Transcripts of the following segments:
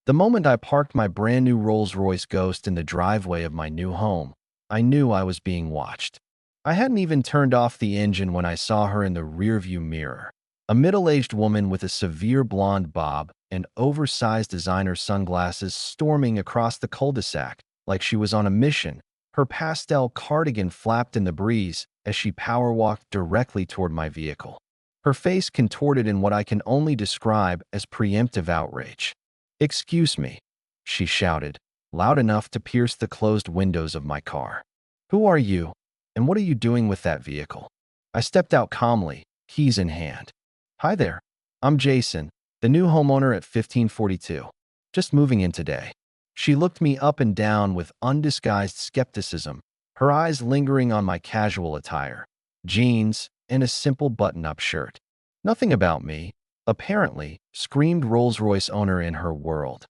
The moment I parked my brand new Rolls-Royce Ghost in the driveway of my new home, I knew I was being watched. I hadn't even turned off the engine when I saw her in the rearview mirror. A middle-aged woman with a severe blonde bob and oversized designer sunglasses storming across the cul-de-sac like she was on a mission. Her pastel cardigan flapped in the breeze as she power-walked directly toward my vehicle. Her face contorted in what I can only describe as preemptive outrage. "Excuse me," she shouted, loud enough to pierce the closed windows of my car. "Who are you, and what are you doing with that vehicle?" I stepped out calmly, keys in hand. "Hi there. I'm Jason, the new homeowner at 1542. Just moving in today." She looked me up and down with undisguised skepticism, her eyes lingering on my casual attire, jeans, and a simple button-up shirt. "Nothing about me," apparently, screamed Rolls-Royce owner in her world.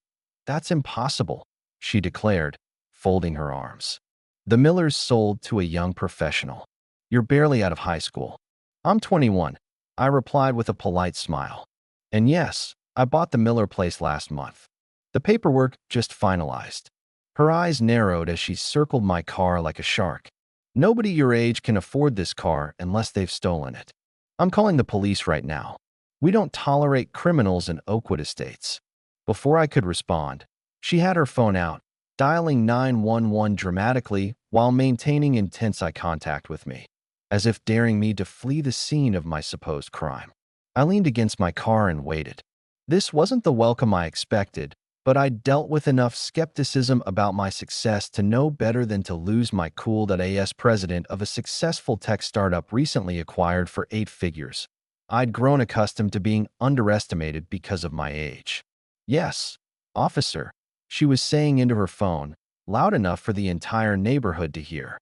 "That's impossible," she declared, folding her arms. "The Millers sold to a young professional. You're barely out of high school." "I'm 21," I replied with a polite smile. "And yes, I bought the Miller place last month. The paperwork just finalized." Her eyes narrowed as she circled my car like a shark. "Nobody your age can afford this car unless they've stolen it. I'm calling the police right now. We don't tolerate criminals in Oakwood Estates." Before I could respond, she had her phone out, dialing 911 dramatically while maintaining intense eye contact with me, as if daring me to flee the scene of my supposed crime. I leaned against my car and waited. This wasn't the welcome I expected, but I dealt with enough skepticism about my success to know better than to lose my cool that as president of a successful tech startup recently acquired for 8 figures. I'd grown accustomed to being underestimated because of my age. "Yes, officer," she was saying into her phone, loud enough for the entire neighborhood to hear.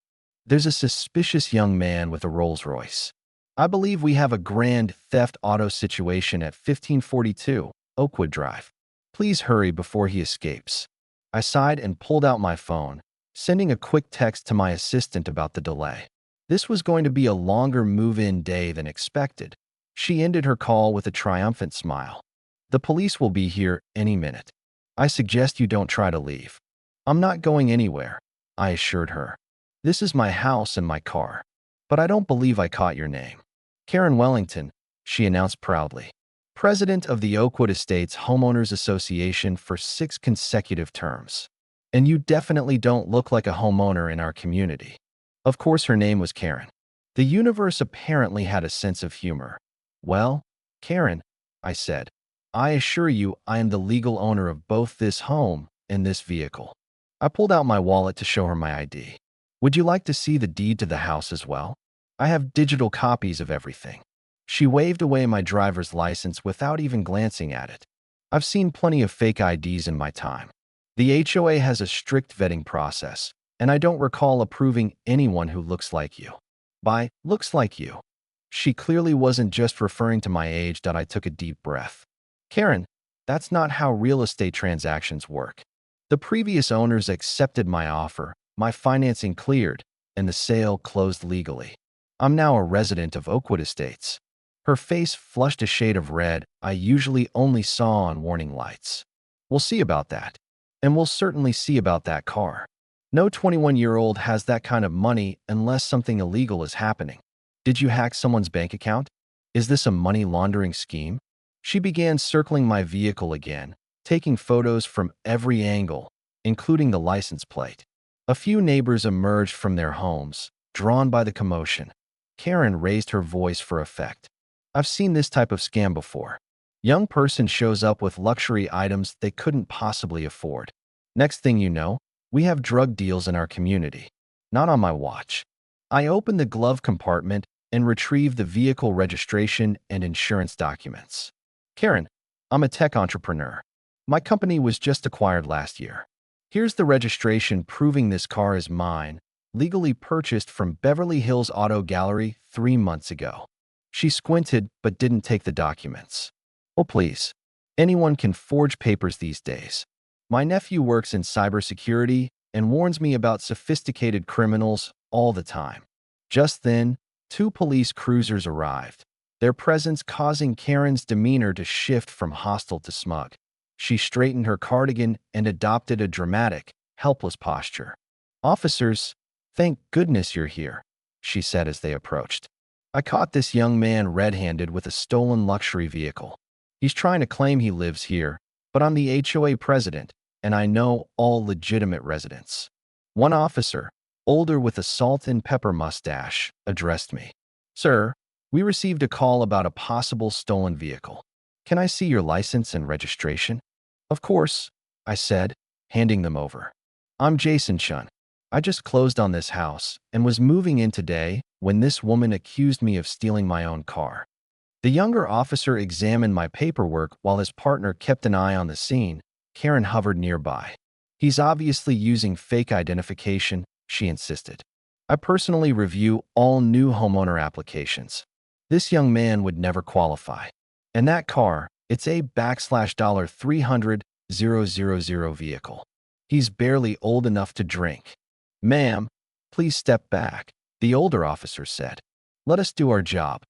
"There's a suspicious young man with a Rolls-Royce. I believe we have a grand theft auto situation at 1542 Oakwood Drive. Please hurry before he escapes." I sighed and pulled out my phone, sending a quick text to my assistant about the delay. This was going to be a longer move-in day than expected. She ended her call with a triumphant smile. "The police will be here any minute. I suggest you don't try to leave." "I'm not going anywhere," I assured her. "This is my house and my car. But I don't believe I caught your name." "Karen Wellington," she announced proudly. "President of the Oakwood Estates Homeowners Association for 6 consecutive terms. And you definitely don't look like a homeowner in our community." Of course her name was Karen. The universe apparently had a sense of humor. "Well, Karen," I said, "I assure you I am the legal owner of both this home and this vehicle." I pulled out my wallet to show her my ID. "Would you like to see the deed to the house as well? I have digital copies of everything." She waved away my driver's license without even glancing at it. "I've seen plenty of fake IDs in my time. The HOA has a strict vetting process, and I don't recall approving anyone who looks like you." By "looks like you," she clearly wasn't just referring to my age. I took a deep breath. "Karen, that's not how real estate transactions work. The previous owners accepted my offer, my financing cleared, and the sale closed legally. I'm now a resident of Oakwood Estates." Her face flushed a shade of red I usually only saw on warning lights. "We'll see about that. And we'll certainly see about that car. No 21-year-old has that kind of money unless something illegal is happening. Did you hack someone's bank account? Is this a money laundering scheme?" She began circling my vehicle again, taking photos from every angle, including the license plate. A few neighbors emerged from their homes, drawn by the commotion. Karen raised her voice for effect. "I've seen this type of scam before. Young person shows up with luxury items they couldn't possibly afford. Next thing you know, we have drug deals in our community. Not on my watch." I opened the glove compartment and retrieved the vehicle registration and insurance documents. "Karen, I'm a tech entrepreneur. My company was just acquired last year. Here's the registration proving this car is mine, legally purchased from Beverly Hills Auto Gallery 3 months ago." She squinted but didn't take the documents. "Oh, please. Anyone can forge papers these days. My nephew works in cybersecurity and warns me about sophisticated criminals all the time." Just then, 2 police cruisers arrived, their presence causing Karen's demeanor to shift from hostile to smug. She straightened her cardigan and adopted a dramatic, helpless posture. "Officers, thank goodness you're here," she said as they approached. "I caught this young man red-handed with a stolen luxury vehicle. He's trying to claim he lives here, but I'm the HOA president, and I know all legitimate residents." One officer, older with a salt and pepper mustache, addressed me. "Sir, we received a call about a possible stolen vehicle. Can I see your license and registration?" "Of course," I said, handing them over. "I'm Jason Chun. I just closed on this house and was moving in today when this woman accused me of stealing my own car." The younger officer examined my paperwork while his partner kept an eye on the scene. Karen hovered nearby. "He's obviously using fake identification," she insisted. "I personally review all new homeowner applications. This young man would never qualify. And that car, it's a $300,000 vehicle. He's barely old enough to drink." "Ma'am, please step back," the older officer said. "Let us do our job."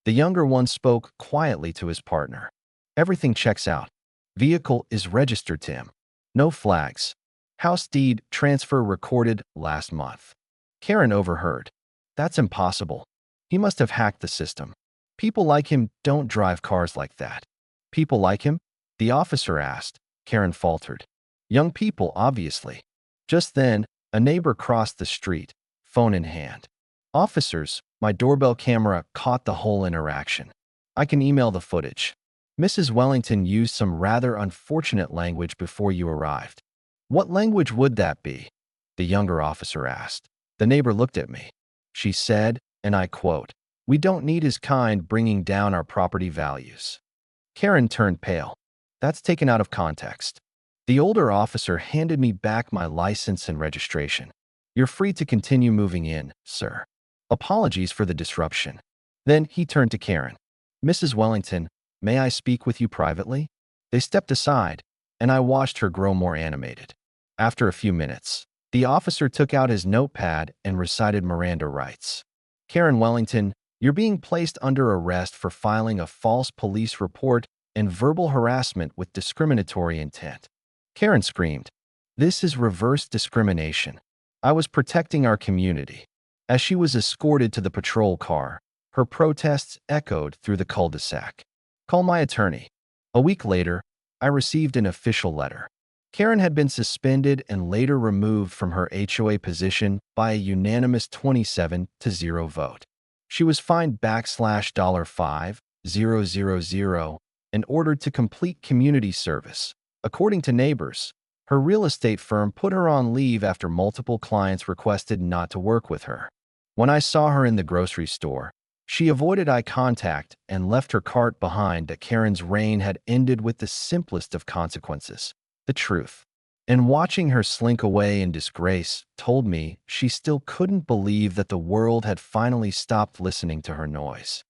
The younger one spoke quietly to his partner. "Everything checks out. Vehicle is registered to him. No flags. House deed transfer recorded last month." Karen overheard. "That's impossible. He must have hacked the system. People like him don't drive cars like that." "People like him?" the officer asked. Karen faltered. "Young people, obviously." Just then, a neighbor crossed the street, phone in hand. "Officers, my doorbell camera caught the whole interaction. I can email the footage. Mrs. Wellington used some rather unfortunate language before you arrived." "What language would that be?" the younger officer asked. The neighbor looked at me. She said, and I quote, "We don't need his kind bringing down our property values." Karen turned pale. "That's taken out of context." The older officer handed me back my license and registration. "You're free to continue moving in, sir. Apologies for the disruption." Then he turned to Karen. "Mrs. Wellington, may I speak with you privately?" They stepped aside, and I watched her grow more animated. After a few minutes, the officer took out his notepad and recited Miranda rights. "Karen Wellington, you're being placed under arrest for filing a false police report and verbal harassment with discriminatory intent." Karen screamed. "This is reverse discrimination. I was protecting our community." As she was escorted to the patrol car, her protests echoed through the cul-de-sac. "Call my attorney." A week later, I received an official letter. Karen had been suspended and later removed from her HOA position by a unanimous 27-0 vote. She was fined $5,000 and ordered to complete community service. According to neighbors, her real estate firm put her on leave after multiple clients requested not to work with her. When I saw her in the grocery store, she avoided eye contact and left her cart behind. That Karen's reign had ended with the simplest of consequences: the truth. And watching her slink away in disgrace told me she still couldn't believe that the world had finally stopped listening to her noise.